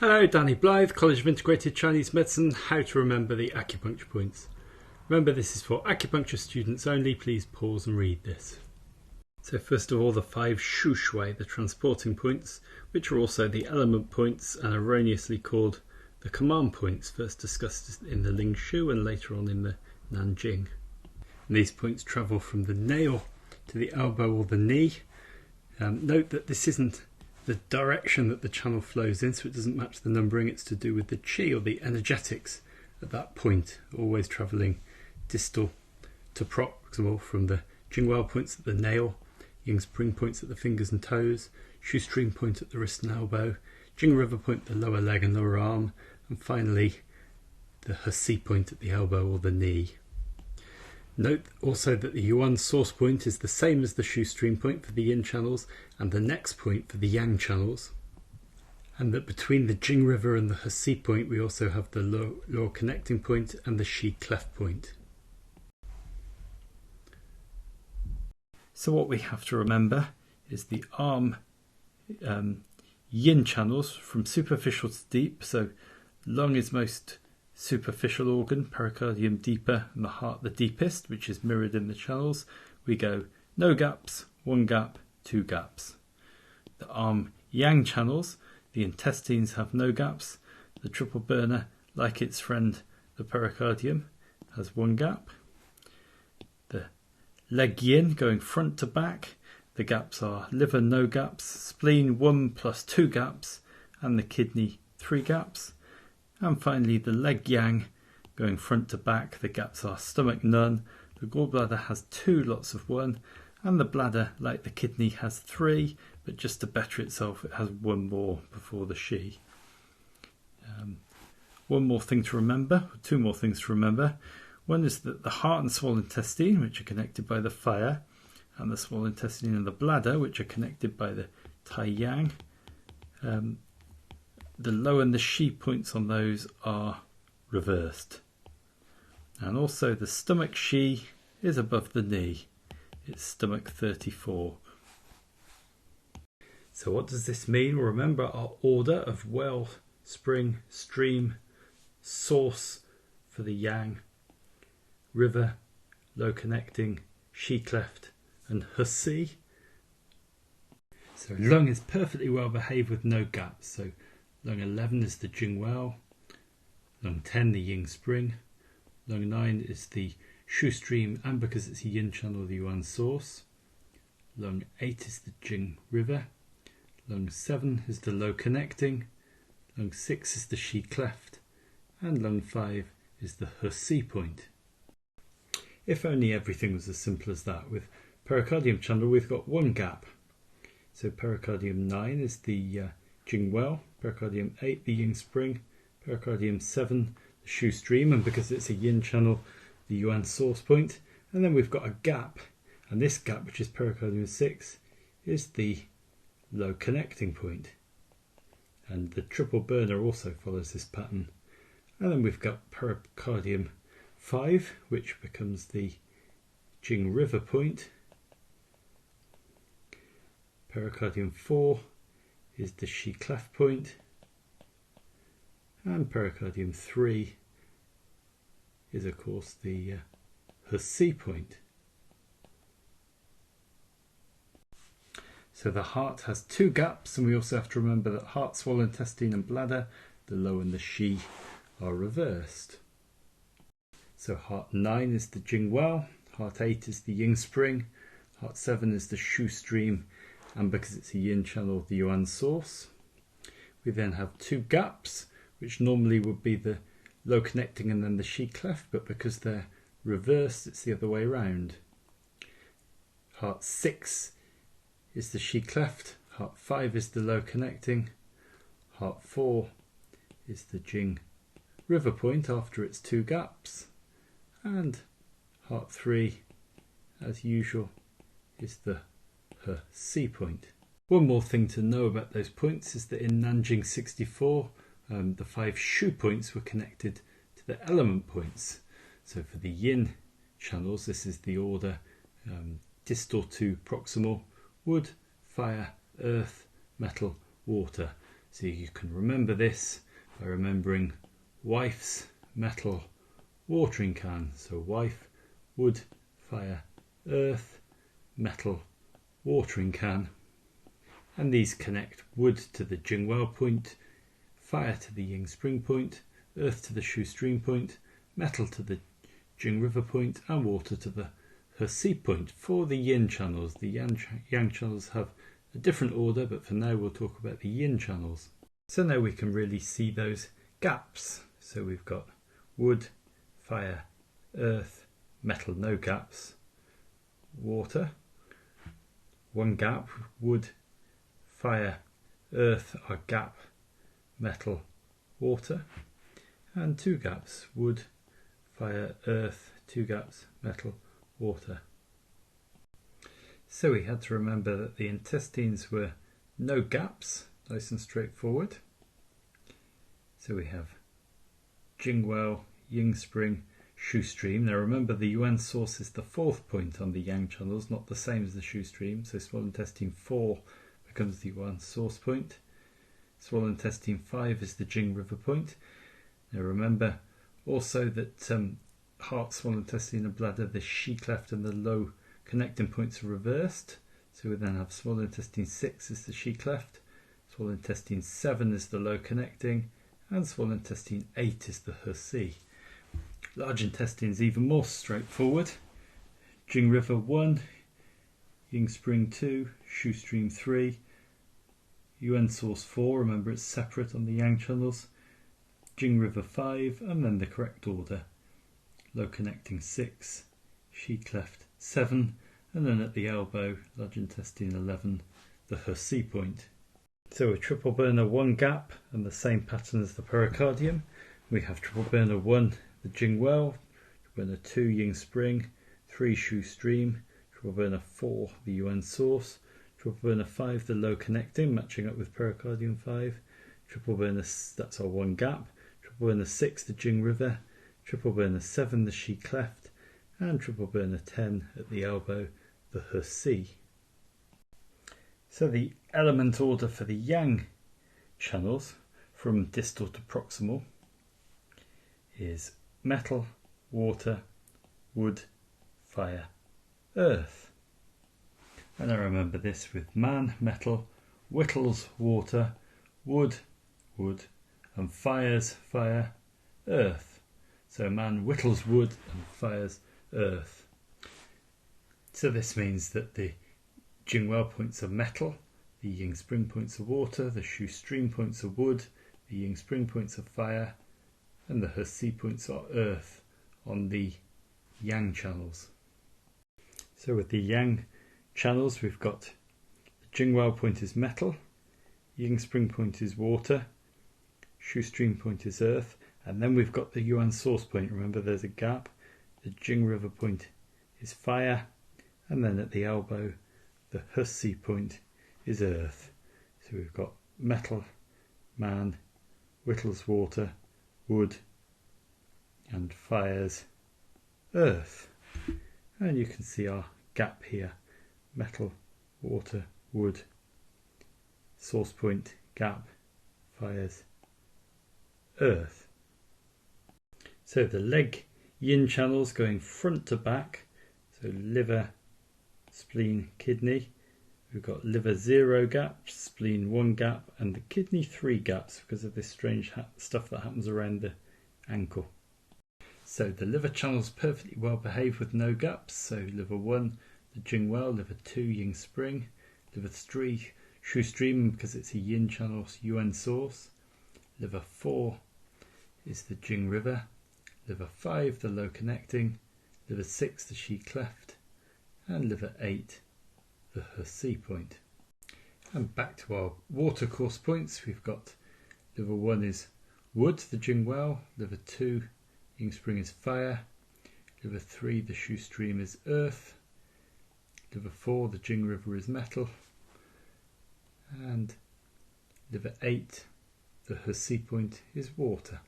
Hello, Danny Blyth, College of Integrated Chinese Medicine. How to remember the acupuncture points. Remember, this is for acupuncture students only. Please pause and read this. So first of all, the 5 Shu shui, the transporting points, which are also the element points and erroneously called the command points, first discussed in the Ling Shu and later on in the Nanjing. And these points travel from the nail to the elbow or the knee. Note that this isn't the direction that the channel flows in, so it doesn't match the numbering. It's to do with the qi or the energetics at that point, always travelling distal to proximal from the Jing-river points at the nail, Yin spring points at the fingers and toes, Shu stream point at the wrist and elbow, Jing-river point at the lower leg and lower arm, and finally the xi point at the elbow or the knee. Note also that the yuan-source point is the same as the Shu stream point for the yin channels and the next point for the yang channels, and that between the Jing-river and the xi point we also have the luo-connecting point and the xi-cleft point. So what we have to remember is the arm yin channels from superficial to deep. So lung is most superficial organ, pericardium deeper, and the heart the deepest, which is mirrored in the channels. We go no gaps, 1 gap, 2 gaps. The arm yang channels, the intestines have no gaps. The triple burner, like its friend the pericardium, has 1 gap. The leg yin going front to back, the gaps are liver no gaps, spleen 1 plus 2 gaps, and the kidney 3 gaps. And finally the leg yang going front to back, the gaps are stomach none, the gallbladder has 2 lots of 1, and the bladder, like the kidney, has 3, but just to better itself it has 1 more before the xi. One more thing to remember, 2 more things to remember. One is that the heart and small intestine, which are connected by the fire, and the small intestine and the bladder, which are connected by the tai yang, the low and the xi points on those are reversed. And also the stomach xi is above the knee. It's stomach 34. So what does this mean? Well, remember our order of well, spring, stream, source for the yang, river, low connecting, xi-cleft and xi. So lung is perfectly well behaved with no gaps. So lung 11 is the Jing-river, lung 10 the Yin spring, lung 9 is the Shu stream, and because it's a yin channel, the yuan-source. Lung 8 is the Jing-river, lung 7 is the low connecting, lung 6 is the xi-cleft, and lung 5 is the xi point. If only everything was as simple as that. With pericardium channel we've got 1 gap. So pericardium 9 is the Jing-river, pericardium 8 the Yin spring, pericardium 7 the Shu stream, and because it's a yin channel, the yuan-source point. And then we've got a gap, and this gap, which is pericardium 6, is the low connecting point. And the triple burner also follows this pattern. And then we've got pericardium 5, which becomes the Jing-river point. Pericardium 4 is the xi-cleft point, and pericardium 3 is of course the xi point. So the heart has 2 gaps, and we also have to remember that heart, small intestine and bladder, the low and the xi, are reversed. So heart 9 is the Jing-river, heart 8 is the Yin spring, heart 7 is the Shu stream, and because it's a yin channel, the yuan-source. We then have 2 gaps, which normally would be the low connecting and then the xi-cleft, but because they're reversed it's the other way around. Heart 6 is the xi-cleft, heart 5 is the low connecting, heart 4 is the Jing-river point after its 2 gaps, and heart 3, as usual, is the xi point. One more thing to know about those points is that in Nanjing 64 the 5 Shu points were connected to the element points. So for the yin channels this is the order distal to proximal: wood, fire, earth, metal, water. So you can remember this by remembering wife's metal watering can. So wife, wood, fire, earth, metal, watering can. And these connect wood to the Jing-well point, fire to the Yin spring point, earth to the Shu stream point, metal to the Jing-river point, and water to the xi point. For the yin channels, the yang channels have a different order, but for now we'll talk about the yin channels. So now we can really see those gaps. So we've got wood, fire, earth, metal, no gaps, water, one gap, wood, fire, earth are gap, metal, water, and two gaps, wood, fire, earth, two gaps, metal, water. So we had to remember that the intestines were no gaps, nice and straightforward. So we have Jing-well, Yin spring, Shu stream. Now remember the yuan-source is the fourth point on the yang channels, not the same as the Shu stream. So small intestine 4 becomes the yuan-source point. Small intestine 5 is the Jing-river point. Now remember also that heart, small intestine and bladder, the xi-cleft and the luo-connecting points are reversed. So we then have small intestine 6 is the xi-cleft, small intestine 7 is the luo-connecting, and small intestine 8 is the xi. Large intestine is even more straightforward. Jing-river 1, Yin spring 2, Shu stream 3, yuan-source 4, remember it's separate on the yang channels, Jing-river 5, and then the correct order. Luo-connecting 6, xi-cleft 7, and then at the elbow, large intestine 11, the xi point. So a triple burner 1 gap, and the same pattern as the pericardium. We have triple burner 1, the Jing-well, triple burner 2, Yin spring, 3, Shu stream, triple burner 4, the yuan-source, triple burner 5, the luo-connecting, matching up with pericardium 5, triple burner, that's our 1 gap, triple burner 6, the Jing-river, triple burner 7, the xi-cleft, and triple burner 10 at the elbow, the xi. So the element order for the yang channels from distal to proximal is metal, water, wood, fire, earth. And I remember this with man, metal, whittles, water, wood, wood, and fires, fire, earth. So man whittles wood and fires earth. So this means that the Jing-well points are metal, the Yin spring points are water, the Shu stream points are wood, the Yin spring points are fire, and the xi points are earth on the yang channels. So with the yang channels we've got the Jing-well point is metal, Yin spring point is water, Shu stream point is earth, and then we've got the yuan-source point. Remember there's a gap. The Jing-river point is fire, and then at the elbow the xi point is earth. So we've got metal, man, whittles water, wood, and fires earth. And you can see our gap here. Metal, water, wood, source point, gap, fires earth. So the leg yin channels going front to back. So liver, spleen, kidney. We've got liver 0 gaps, spleen 1 gap, and the kidney 3 gaps because of this strange stuff that happens around the ankle. So the liver channels perfectly well behaved with no gaps. So liver 1, the Jing-well, liver 2, Yin spring, liver 3, Shu stream because it's a yin channel, yuan-source, liver 4 is the Jing-river, liver 5, the luo-connecting, liver 6, the xi-cleft, and liver 8, the xi point. And back to our water course points, we've got liver 1 is wood, the Jing-well, liver 2, Yin spring is fire, liver 3, the Shu stream is earth, liver 4, the Jing-river is metal, and liver 8, the xi point is water.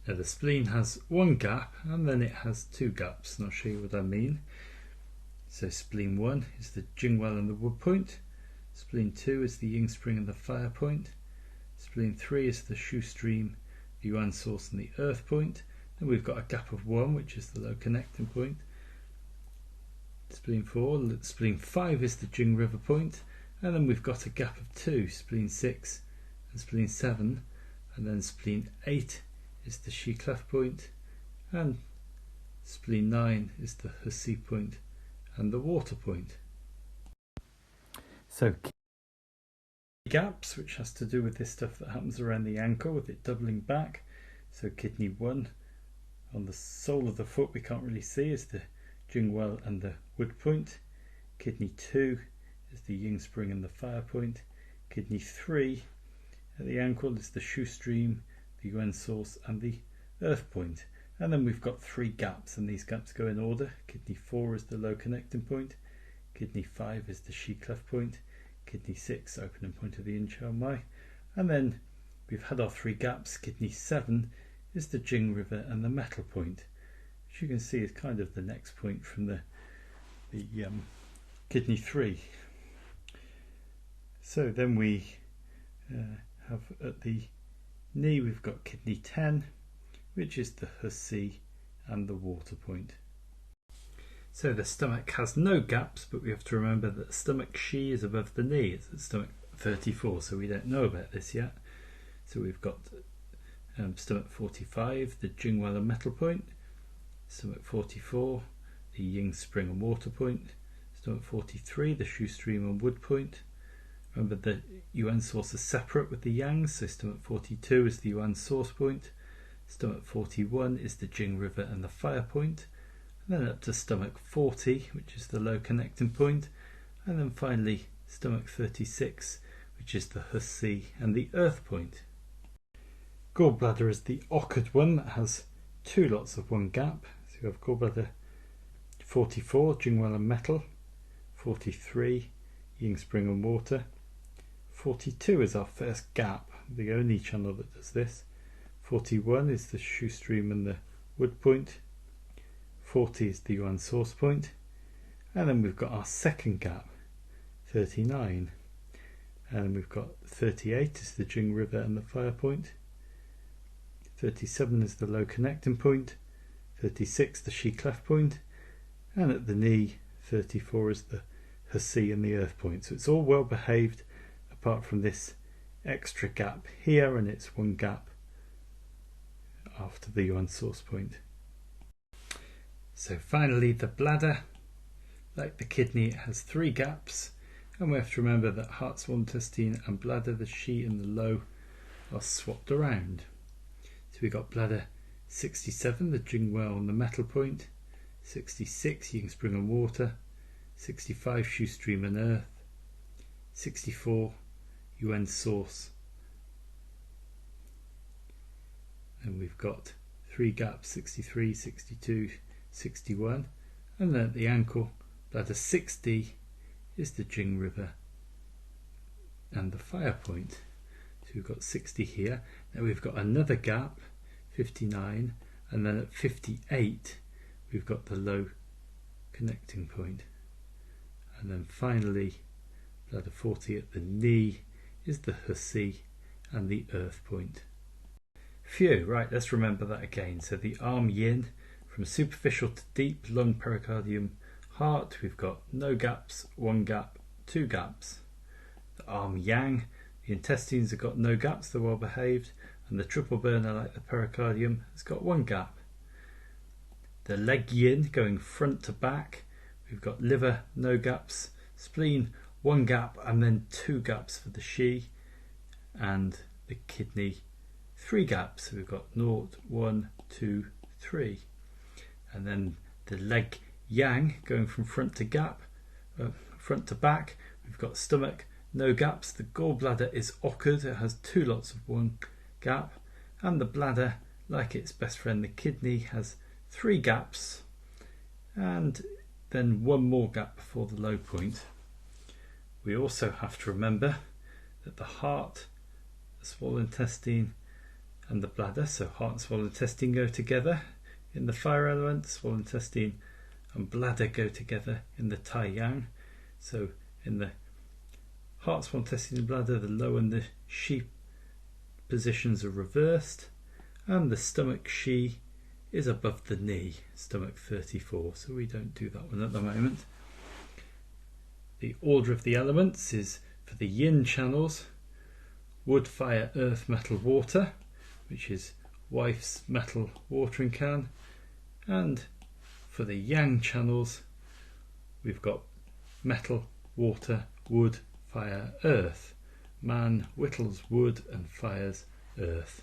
Now the spleen has 1 gap and then it has 2 gaps, and I'll show you what I mean. So spleen 1 is the Jing-well and the wood point, spleen 2 is the Yin spring and the fire point, Spleen 3 is the Shu stream, the yuan-source and the earth point. Then we've got a gap of 1, which is the luo-connecting point. Spleen 4, spleen 5 is the Jing-river point. And then we've got a gap of 2, spleen 6 and spleen 7. And then spleen 8 is the xi-cleft point. And spleen 9 is the xi point and the water point. So gaps, which has to do with this stuff that happens around the ankle with it doubling back. So kidney 1 on the sole of the foot, we can't really see, is the Jing-well and the wood point. Kidney 2 is the yin spring and the fire point. Kidney 3 at the ankle is the Shu stream, the yuan-source and the earth point. And then we've got 3 gaps, and these gaps go in order. Kidney 4 is the luo-connecting point. Kidney 5 is the xi-cleft point. Kidney 6, opening point of the Yin Channel Points. And then we've had our 3 gaps. Kidney 7 is the Jing-river and the metal point, which you can see is kind of the next point from the kidney 3. So then we have at the knee, we've got kidney 10, which is the xi and the water point. So the stomach has no gaps, but we have to remember that stomach xi is above the knee. It's at stomach 34, so we don't know about this yet. So we've got stomach 45, the Jing-well and metal point. Stomach 44, the yin spring and water point. Stomach 43, the Shu stream and wood point. Remember the yuan-source is separate with the yang, so stomach 42 is the yuan-source point. Stomach 41 is the Jing-river and the fire point. And then up to stomach 40, which is the luo-connecting point. And then finally stomach 36, which is the xi and the earth point. Gallbladder is the awkward one that has 2 lots of 1 gap. So you have gallbladder 44, Jing-well and metal. 43, yin spring and water. 42 is our first gap, the only channel that does this. 41 is the Shu stream and the wood point. 40 is the yuan-source point. And then we've got our second gap, 39. And we've got 38 is the Jing-river and the fire point. 37 is the luo-connecting point. 36 the xi-cleft point. And at the knee, 34 is the xi and the earth point. So it's all well behaved apart from this extra gap here, and it's 1 gap after the yuan-source point. So finally the bladder, like the kidney, it has 3 gaps, and we have to remember that heart, small intestine and bladder, the xi and the luo, are swapped around. So we got bladder 67, the Jing-well and the metal point. 66, yin spring and water. 65, Shu stream and earth. 64, yuan-source. And we've got 3 gaps, 63, 62, 61. And then at the ankle, bladder 60 is the Jing-river and the fire point. So we've got 60 here. Now we've got another gap, 59, and then at 58 we've got the luo-connecting point. And then finally bladder 40 at the knee is the xi and the earth point. Phew, right, let's remember that again. So the arm yin, from superficial to deep, lung, pericardium, heart, we've got no gaps, 1 gap, 2 gaps. The arm yang, the intestines have got no gaps, they're well behaved, and the triple burner, like the pericardium, has got 1 gap. The leg yin, going front to back, we've got liver, no gaps, spleen, 1 gap, and then 2 gaps for the xi, and the kidney, 3 gaps. So we've got 0, 1, 2, 3. And then the leg yang, going from front to back, we've got stomach, no gaps. The gallbladder is awkward, it has 2 lots of 1 gap, and the bladder, like its best friend the kidney, has 3 gaps, and then 1 more gap before the low point. We also have to remember that the heart, the small intestine and the bladder, so heart and small intestine go together in the fire element, small intestine and bladder go together in the tai yang. So in the heart, small intestine and bladder, the luo and the xi positions are reversed, and the stomach Shi is above the knee, stomach 34, so we don't do that one at the moment. The order of the elements is for the Yin channels, wood, fire, earth, metal, water, which is wife's metal watering can, and for the Yang channels we've got metal, water, wood, fire, earth. Man whittles wood and fires earth.